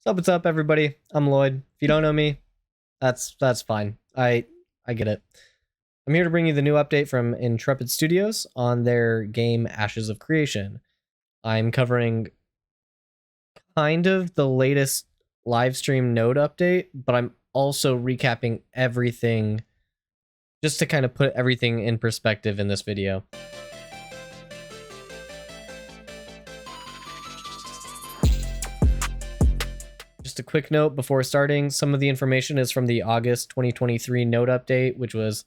What's up, everybody? I'm Lloyd. If you don't know me, that's fine. I get it. I'm here to bring you the new update from Intrepid Studios on their game Ashes of Creation. I'm covering kind of the latest live stream node update, but I'm also recapping everything just to kind of put everything in perspective in this video. Just a quick note before starting, some of the information is from the August 2023 node update, which was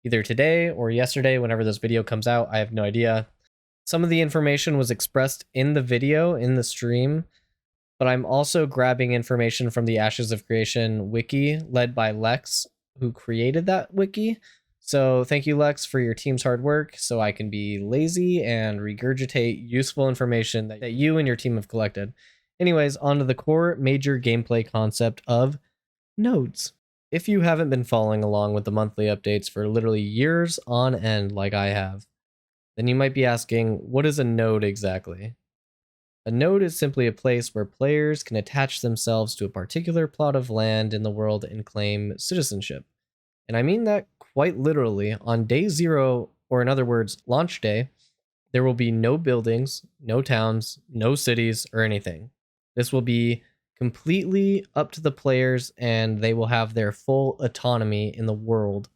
either today or yesterday, whenever this video comes out. I have no idea. Some of the information was expressed in the video, in the stream, but I'm also grabbing information from the Ashes of Creation wiki led by Lex, who created that wiki. So thank you, Lex, for your team's hard work so I can be lazy and regurgitate useful information that you and your team have collected. Anyways, on to the core major gameplay concept of nodes. If you haven't been following along with the monthly updates for literally years on end like I have, then you might be asking, what is a node exactly? A node is simply a place where players can attach themselves to a particular plot of land in the world and claim citizenship. And I mean that quite literally. On day 0, or in other words, launch day, there will be no buildings, no towns, no cities, or anything. This will be completely up to the players, and they will have their full autonomy in the world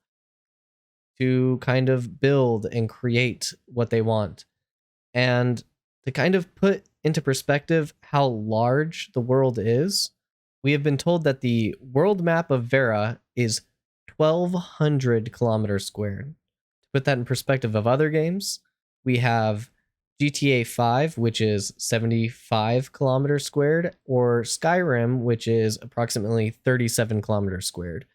to kind of build and create what they want. And to kind of put into perspective how large the world is, we have been told that the world map of Verra is 1,200 kilometers squared. To put that in perspective of other games, we have GTA 5, which is 75 kilometers squared, or Skyrim, which is approximately 37 kilometers squared.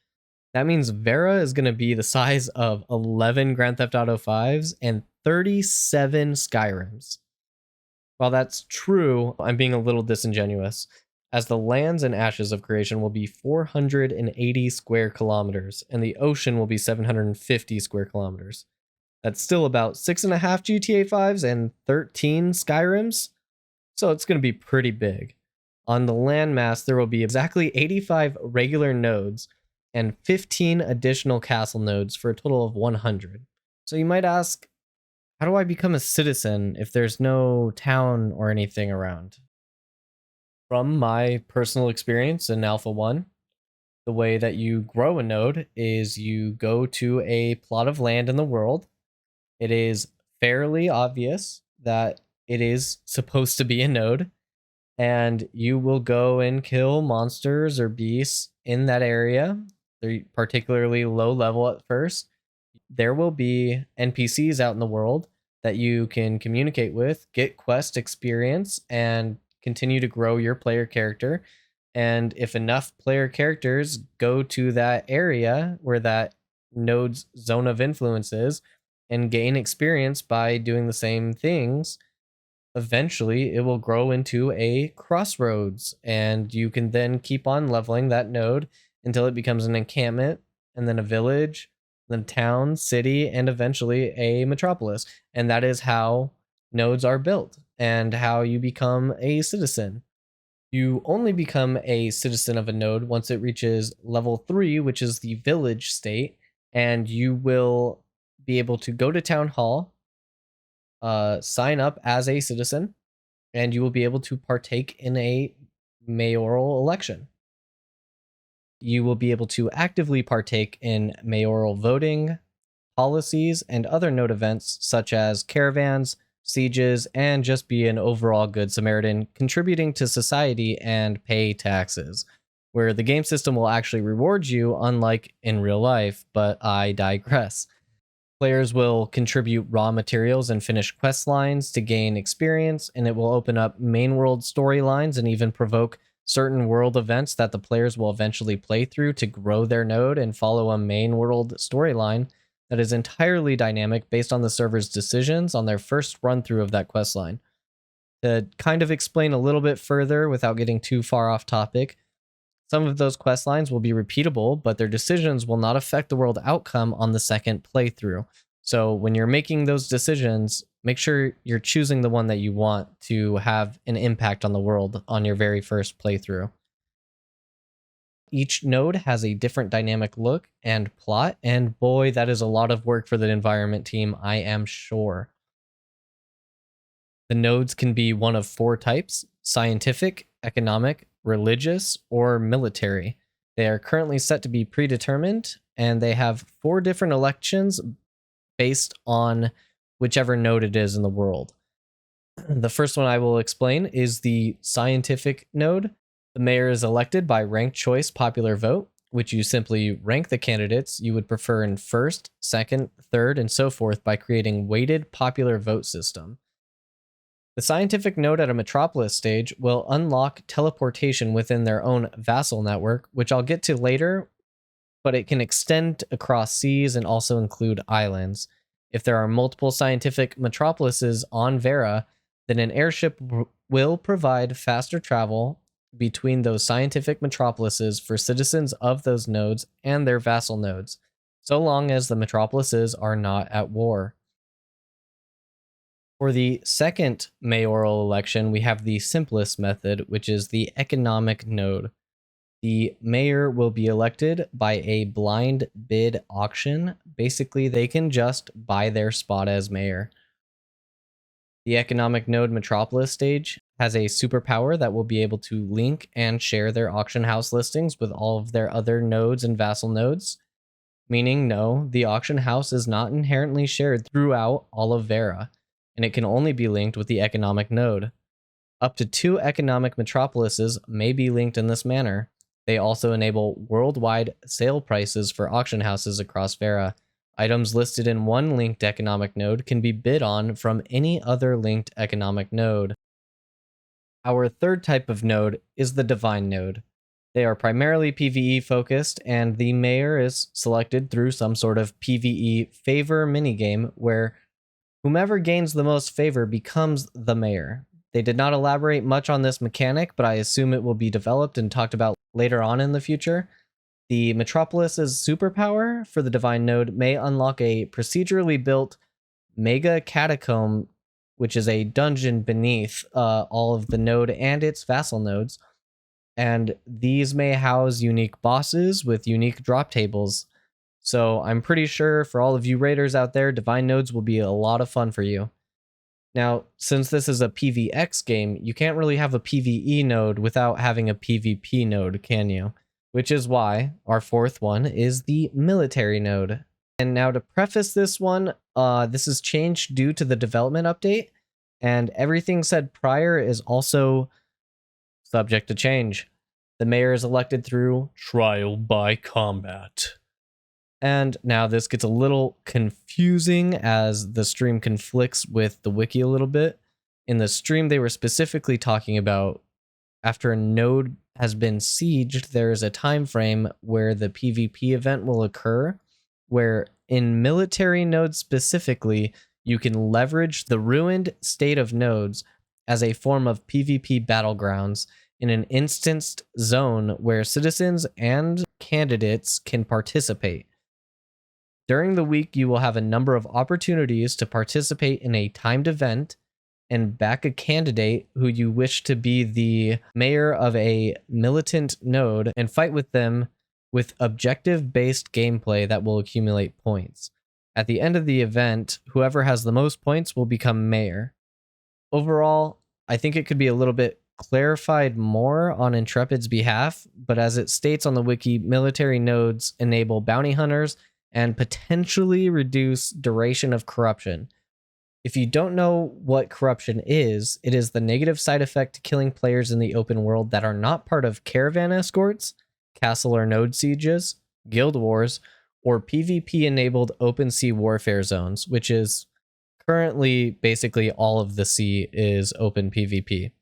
That means Verra is going to be the size of 11 Grand Theft Auto 5s and 37 Skyrims. While that's true, I'm being a little disingenuous, as the lands and Ashes of Creation will be 480 square kilometers, and the ocean will be 750 square kilometers. That's still about 6.5 GTA 5s and 13 Skyrims, so it's going to be pretty big. On the landmass, there will be exactly 85 regular nodes and 15 additional castle nodes for a total of 100. So you might ask, how do I become a citizen if there's no town or anything around? From my personal experience in Alpha 1, the way that you grow a node is you go to a plot of land in the world. It is fairly obvious that it is supposed to be a node, and you will go and kill monsters or beasts in that area. They're particularly low level at first. There will be NPCs out in the world that you can communicate with, get quest experience, and continue to grow your player character. And if enough player characters go to that area where that node's zone of influence is and gain experience by doing the same things, eventually it will grow into a crossroads, and you can then keep on leveling that node until it becomes an encampment, and then a village, then a town, city, and eventually a metropolis. And that is how nodes are built and how you become a citizen. You only become a citizen of a node once it reaches level 3, which is the village state, and you will be able to go to town hall, sign up as a citizen, and you will be able to partake in a mayoral election. You will be able to actively partake in mayoral voting, policies, and other node events such as caravans, sieges, and just be an overall good Samaritan, contributing to society and pay taxes, where the game system will actually reward you, unlike in real life, but I digress. Players will contribute raw materials and finish quest lines to gain experience, and it will open up main world storylines and even provoke certain world events that the players will eventually play through to grow their node and follow a main world storyline that is entirely dynamic based on the server's decisions on their first run through of that quest line. To kind of explain a little bit further without getting too far off topic, some of those quest lines will be repeatable, but their decisions will not affect the world outcome on the second playthrough. So when you're making those decisions, make sure you're choosing the one that you want to have an impact on the world on your very first playthrough. Each node has a different dynamic look and plot, and boy, that is a lot of work for the environment team, I am sure. The nodes can be one of 4 types: scientific, economic, religious, or military. They are currently set to be predetermined, and they have 4 different elections based on whichever node it is in the world. The first one I will explain is the scientific node. The mayor is elected by ranked choice popular vote, which you simply rank the candidates you would prefer in first, second, third, and so forth by creating weighted popular vote system. The scientific node at a metropolis stage will unlock teleportation within their own vassal network, which I'll get to later, but it can extend across seas and also include islands. If there are multiple scientific metropolises on Vera, then an airship will provide faster travel between those scientific metropolises for citizens of those nodes and their vassal nodes, so long as the metropolises are not at war. For the second mayoral election, we have the simplest method, which is the economic node. The mayor will be elected by a blind bid auction. Basically, they can just buy their spot as mayor. The economic node metropolis stage has a superpower that will be able to link and share their auction house listings with all of their other nodes and vassal nodes. Meaning, no, the auction house is not inherently shared throughout all of Vera, and it can only be linked with the economic node. Up to 2 economic metropolises may be linked in this manner. They also enable worldwide sale prices for auction houses across Vera. Items listed in one linked economic node can be bid on from any other linked economic node. Our third type of node is the divine node. They are primarily PvE focused, and the mayor is selected through some sort of PvE favor minigame where whomever gains the most favor becomes the mayor. They did not elaborate much on this mechanic, but I assume it will be developed and talked about later on in the future. The Metropolis's superpower for the Divine Node may unlock a procedurally built Mega Catacomb, which is a dungeon beneath all of the node and its vassal nodes. And these may house unique bosses with unique drop tables. So I'm pretty sure for all of you raiders out there, Divine Nodes will be a lot of fun for you. Now, since this is a PvX game, you can't really have a PvE node without having a PvP node, can you? Which is why our fourth one is the military node. And now to preface this one, this is changed due to the development update, and everything said prior is also subject to change. The mayor is elected through trial by combat. And now this gets a little confusing as the stream conflicts with the wiki a little bit. In the stream, they were specifically talking about after a node has been sieged, there is a time frame where the PvP event will occur, where in military nodes specifically, you can leverage the ruined state of nodes as a form of PvP battlegrounds in an instanced zone where citizens and candidates can participate. During the week, you will have a number of opportunities to participate in a timed event and back a candidate who you wish to be the mayor of a militant node and fight with them with objective-based gameplay that will accumulate points. At the end of the event, whoever has the most points will become mayor. Overall, I think it could be a little bit clarified more on Intrepid's behalf, but as it states on the wiki, military nodes enable bounty hunters and potentially reduce duration of corruption. If you don't know what corruption is, it is the negative side effect to killing players in the open world that are not part of caravan escorts, castle or node sieges, guild wars, or PvP-enabled open sea warfare zones, which is currently basically all of the sea is open PvP.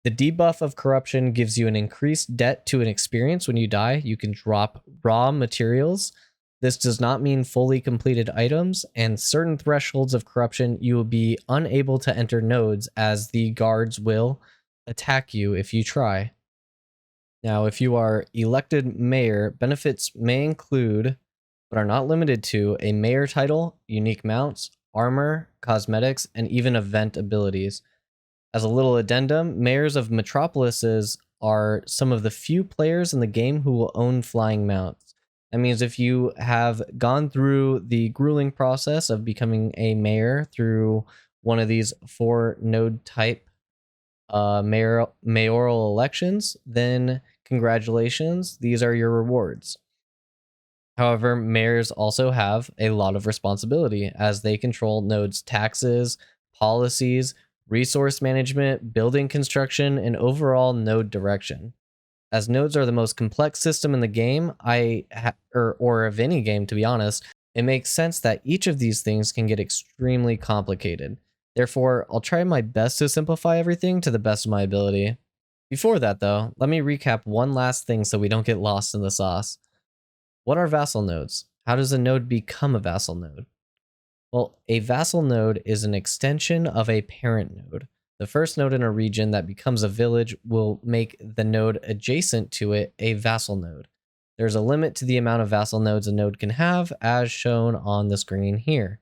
The debuff of corruption gives you an increased debt to an experience when you die. You can drop raw materials. This does not mean fully completed items, and certain thresholds of corruption you will be unable to enter nodes as the guards will attack you if you try. Now, if you are elected mayor, benefits may include, but are not limited to, a mayor title, unique mounts, armor, cosmetics, and even event abilities. As a little addendum, mayors of metropolises are some of the few players in the game who will own flying mounts. That means if you have gone through the grueling process of becoming a mayor through one of these 4 node type mayoral elections, then congratulations, these are your rewards. However, mayors also have a lot of responsibility as they control nodes' taxes, policies, resource management, building construction, and overall node direction. As nodes are the most complex system in the game, or of any game to be honest, it makes sense that each of these things can get extremely complicated. Therefore, I'll try my best to simplify everything to the best of my ability. Before that though, let me recap one last thing so we don't get lost in the sauce. What are vassal nodes? How does a node become a vassal node? Well, a vassal node is an extension of a parent node. The first node in a region that becomes a village will make the node adjacent to it a vassal node. There's a limit to the amount of vassal nodes a node can have, as shown on the screen here.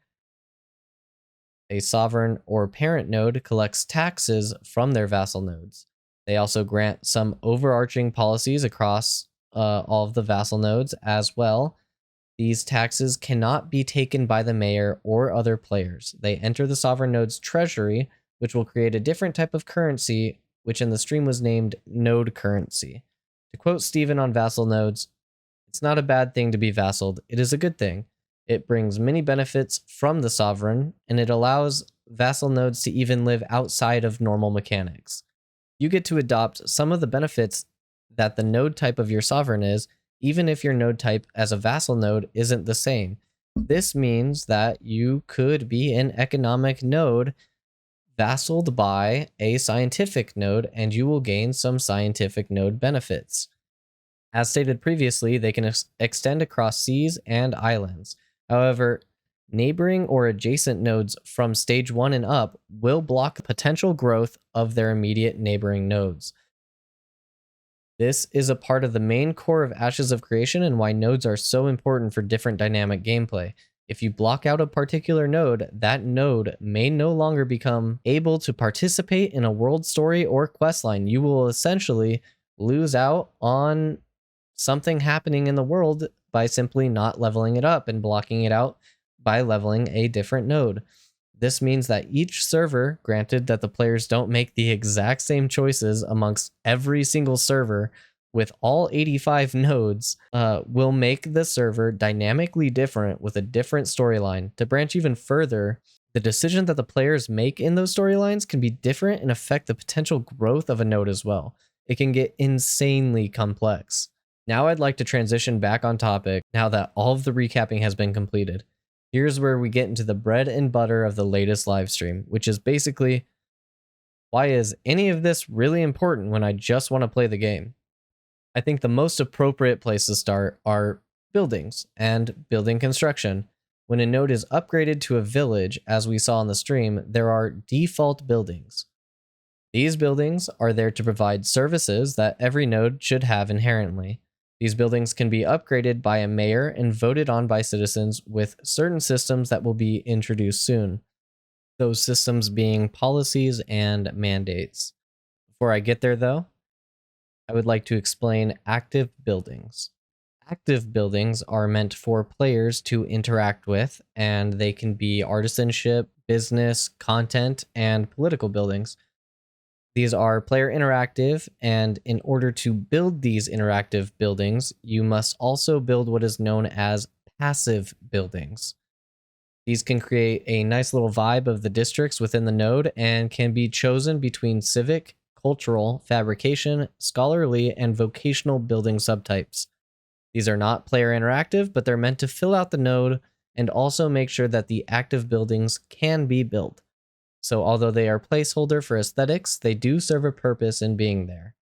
A sovereign or parent node collects taxes from their vassal nodes. They also grant some overarching policies across all of the vassal nodes as well. These taxes cannot be taken by the mayor or other players. They enter the sovereign node's treasury, which will create a different type of currency, which in the stream was named node currency. To quote Steven on vassal nodes, "It's not a bad thing to be vassaled, it is a good thing. It brings many benefits from the sovereign, and it allows vassal nodes to even live outside of normal mechanics. You get to adopt some of the benefits that the node type of your sovereign is, even if your node type as a vassal node isn't the same. This means that you could be an economic node vassaled by a scientific node, and you will gain some scientific node benefits. As stated previously, they can extend across seas and islands. However, neighboring or adjacent nodes from stage 1 and up will block the potential growth of their immediate neighboring nodes. This is a part of the main core of Ashes of Creation and why nodes are so important for different dynamic gameplay. If you block out a particular node, that node may no longer become able to participate in a world story or questline. You will essentially lose out on something happening in the world by simply not leveling it up and blocking it out by leveling a different node. This means that each server, granted that the players don't make the exact same choices amongst every single server with all 85 nodes, will make the server dynamically different with a different storyline. To branch even further, the decision that the players make in those storylines can be different and affect the potential growth of a node as well. It can get insanely complex. Now I'd like to transition back on topic now that all of the recapping has been completed. Here's where we get into the bread and butter of the latest live stream, which is basically, why is any of this really important when I just want to play the game? I think the most appropriate place to start are buildings and building construction. When a node is upgraded to a village, as we saw on the stream, there are default buildings. These buildings are there to provide services that every node should have inherently. These buildings can be upgraded by a mayor and voted on by citizens with certain systems that will be introduced soon. Those systems being policies and mandates. Before I get there though, I would like to explain active buildings. Active buildings are meant for players to interact with, and they can be artisanship, business, content, and political buildings. These are player interactive, and in order to build these interactive buildings, you must also build what is known as passive buildings. These can create a nice little vibe of the districts within the node and can be chosen between civic, cultural, fabrication, scholarly, and vocational building subtypes. These are not player interactive, but they're meant to fill out the node and also make sure that the active buildings can be built. So although they are placeholder for aesthetics, they do serve a purpose in being there.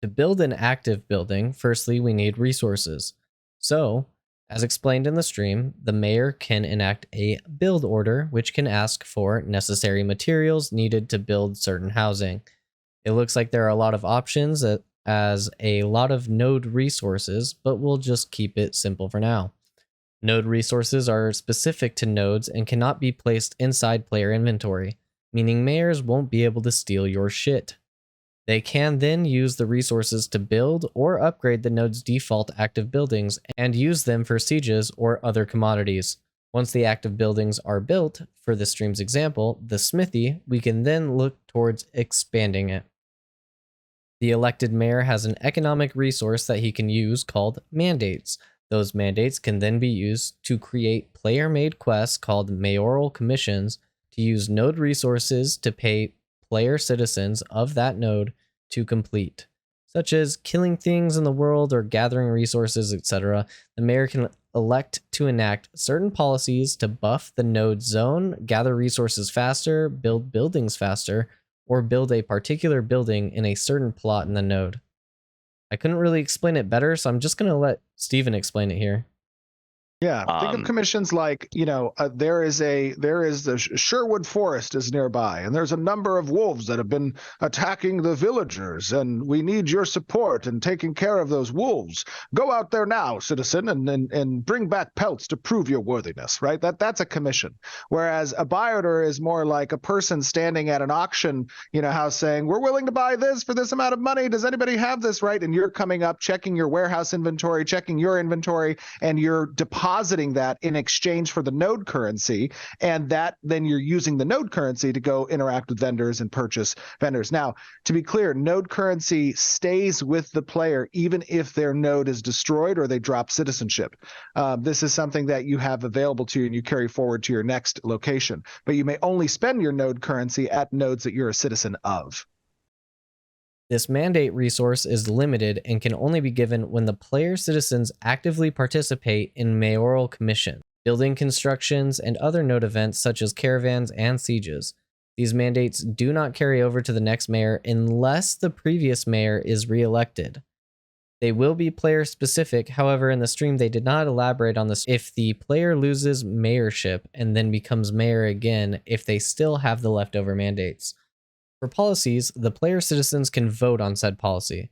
To build an active building, firstly we need resources. So, as explained in the stream, the mayor can enact a build order, which can ask for necessary materials needed to build certain housing. It looks like there are a lot of options as a lot of node resources, but we'll just keep it simple for now. Node resources are specific to nodes and cannot be placed inside player inventory, meaning mayors won't be able to steal your shit. They can then use the resources to build or upgrade the node's default active buildings and use them for sieges or other commodities. Once the active buildings are built, for the stream's example, the smithy, we can then look towards expanding it. The elected mayor has an economic resource that he can use called mandates. Those mandates can then be used to create player-made quests called mayoral commissions to use node resources to pay player citizens of that node to complete, such as killing things in the world or gathering resources, etc. The mayor can elect to enact certain policies to buff the node zone, gather resources faster, build buildings faster, or build a particular building in a certain plot in the node. I couldn't really explain it better, so I'm just going to let Steven explain it here. Yeah, think of commissions like, there is the Sherwood Forest is nearby, and there's a number of wolves that have been attacking the villagers, and we need your support in taking care of those wolves. Go out there now, citizen, and bring back pelts to prove your worthiness, right? That's a commission. Whereas a buy order is more like a person standing at an auction, house saying, we're willing to buy this for this amount of money. Does anybody have this, right? And you're coming up, checking your warehouse inventory, checking your inventory, and you're depositing that in exchange for the node currency, and that then you're using the node currency to go interact with vendors and purchase vendors. Now, to be clear, node currency stays with the player even if their node is destroyed or they drop citizenship. This is something that you have available to you and you carry forward to your next location, but you may only spend your node currency at nodes that you're a citizen of. This mandate resource is limited and can only be given when the player citizens actively participate in mayoral commission, building constructions, and other node events such as caravans and sieges. These mandates do not carry over to the next mayor unless the previous mayor is re-elected. They will be player specific, however in the stream they did not elaborate on this if the player loses mayorship and then becomes mayor again if they still have the leftover mandates. For policies, the player citizens can vote on said policy.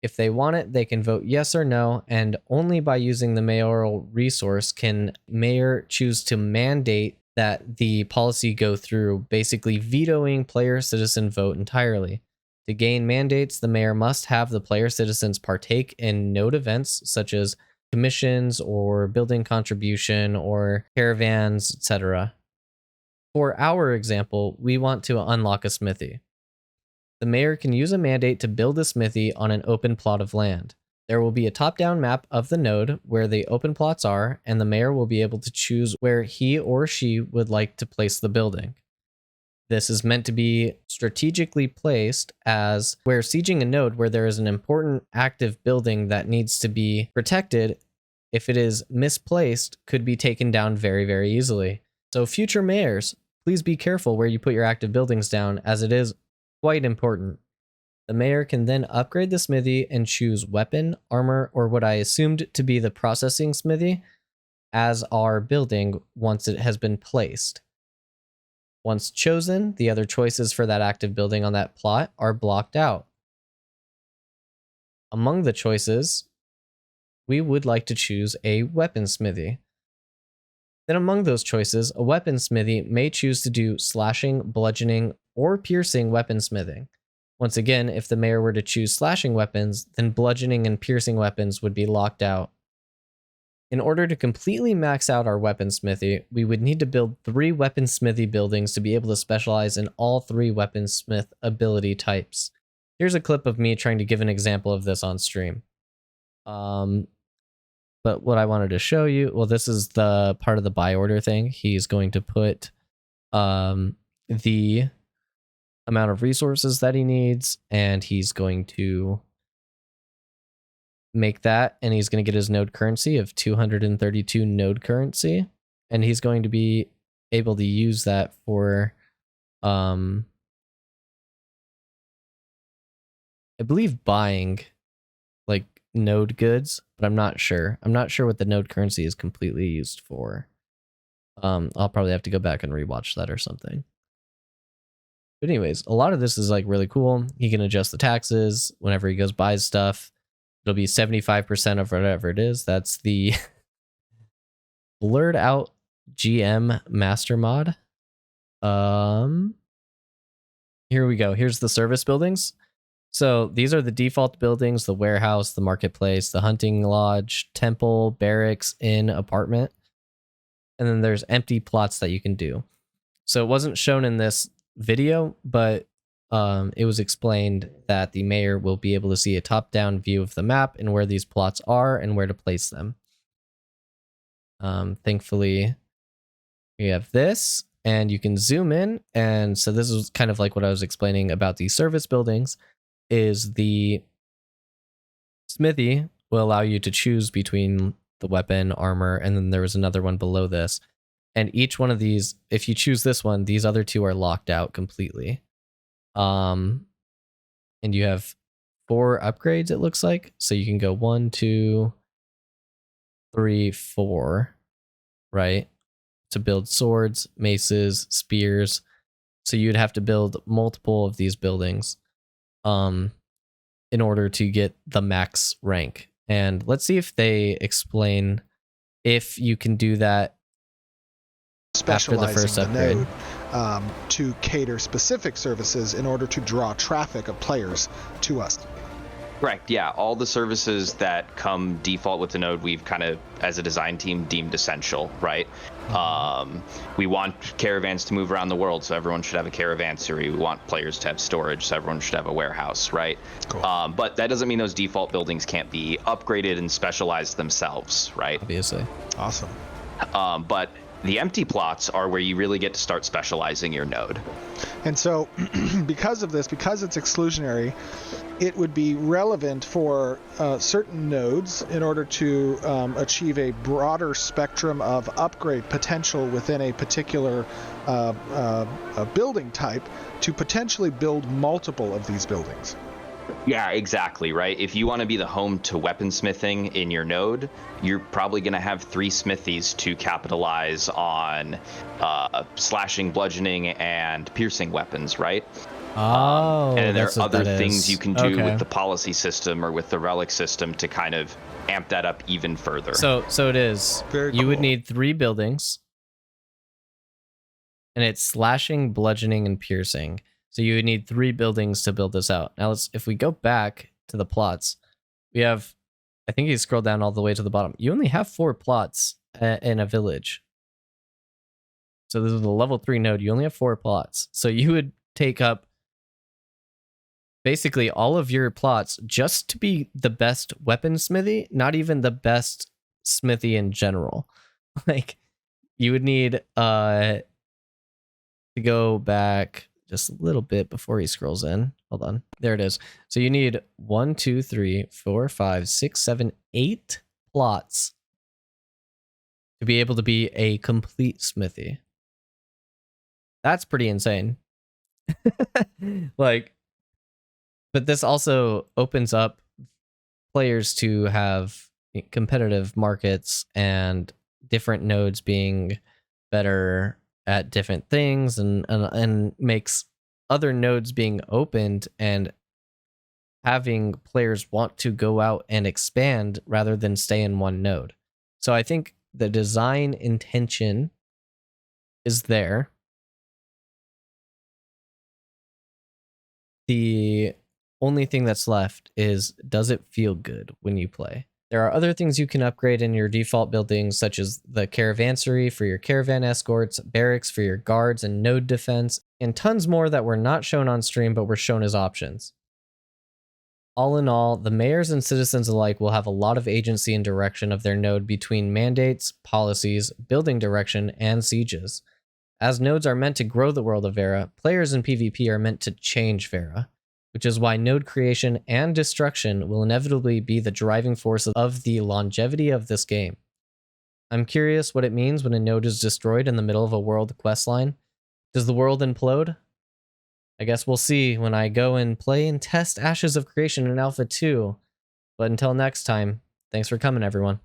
If they want it, they can vote yes or no, and only by using the mayoral resource can mayor choose to mandate that the policy go through, basically vetoing player citizen vote entirely. To gain mandates, the mayor must have the player citizens partake in node events such as commissions or building contribution or caravans, etc. For our example, we want to unlock a smithy. The mayor can use a mandate to build a smithy on an open plot of land. There will be a top-down map of the node where the open plots are, and the mayor will be able to choose where he or she would like to place the building. This is meant to be strategically placed as where sieging a node where there is an important active building that needs to be protected, if it is misplaced, could be taken down very, very easily. So future mayors, please be careful where you put your active buildings down, as it is quite important. The mayor can then upgrade the smithy and choose weapon, armor, or what I assumed to be the processing smithy as our building once it has been placed. Once chosen, the other choices for that active building on that plot are blocked out. Among the choices, we would like to choose a weapon smithy. Then among those choices, a weaponsmithy may choose to do slashing, bludgeoning, or piercing weaponsmithing. Once again, if the mayor were to choose slashing weapons, then bludgeoning and piercing weapons would be locked out. In order to completely max out our weaponsmithy, we would need to build 3 weaponsmithy buildings to be able to specialize in all 3 weaponsmith ability types. Here's a clip of me trying to give an example of this on stream. But what I wanted to show you, well, this is the part of the buy order thing. He's going to put the amount of resources that he needs, and he's going to make that, and he's going to get his node currency of 232 node currency, and he's going to be able to use that for, I believe buying like node goods, but I'm not sure. I'm not sure what the node currency is completely used for. I'll probably have to go back and rewatch that or something. But anyways, a lot of this is like really cool. He can adjust the taxes whenever he goes buys stuff. It'll be 75% of whatever it is. That's the blurred out GM master mod. Here we go. Here's the service buildings. So these are the default buildings: the warehouse, the marketplace, the hunting lodge, temple, barracks, inn, apartment. And then there's empty plots that you can do. So it wasn't shown in this video, but it was explained that the mayor will be able to see a top-down view of the map and where these plots are and where to place them. Thankfully, we have this, and you can zoom in. And so this is kind of like what I was explaining about the service buildings, is the smithy will allow you to choose between the weapon, armor, and then there was another one below this. And each one of these, if you choose this one, these other two are locked out completely. And you have 4 upgrades, it looks like. So you can go 1, 2, 3, 4, right? To build swords, maces, spears. So you'd have to build multiple of these buildings in order to get the max rank. And let's see if they explain if you can do that after the first upgrade. Node, to cater specific services in order to draw traffic of players to us. Correct. Yeah, all the services that come default with the node, we've kind of, as a design team, deemed essential, right? We want caravans to move around the world, so everyone should have a caravansary. We want players to have storage, so everyone should have a warehouse, right? Cool. But that doesn't mean those default buildings can't be upgraded and specialized themselves, right? Obviously. Awesome. But the empty plots are where you really get to start specializing your node. And so because of this, because it's exclusionary, it would be relevant for certain nodes in order to achieve a broader spectrum of upgrade potential within a particular building type to potentially build multiple of these buildings. Yeah, exactly, right? If you want to be the home to weaponsmithing in your node, you're probably going to have 3 smithies to capitalize on slashing, bludgeoning, and piercing weapons, right? Oh, and there are other that things is. you can do Okay. with the policy system or with the relic system to kind of amp that up even further. So it is. Very You would cool. need 3 buildings, and it's slashing, bludgeoning, and piercing. So you would need 3 buildings to build this out. Now if we go back to the plots, we have, I think you scroll down all the way to the bottom. You only have 4 plots in a village. So this is a level 3 node. You only have 4 plots. So you would take up basically all of your plots just to be the best weaponsmithy, not even the best smithy in general. Like, you would need to go back just a little bit before he scrolls in. Hold on. There it is. So you need 1, 2, 3, 4, 5, 6, 7, 8 plots to be able to be a complete smithy. That's pretty insane. Like, but this also opens up players to have competitive markets and different nodes being better at different things, and makes other nodes being opened and having players want to go out and expand rather than stay in one node. So I think the design intention is there. The only thing that's left is, does it feel good when you play? There are other things you can upgrade in your default buildings, such as the caravansary for your caravan escorts, barracks for your guards and node defense, and tons more that were not shown on stream but were shown as options. All in all, the mayors and citizens alike will have a lot of agency and direction of their node between mandates, policies, building direction, and sieges. As nodes are meant to grow the world of Verra, players in PvP are meant to change Verra, which is why node creation and destruction will inevitably be the driving force of the longevity of this game. I'm curious what it means when a node is destroyed in the middle of a world questline. Does the world implode? I guess we'll see when I go and play and test Ashes of Creation in Alpha 2. But until next time, thanks for coming, everyone.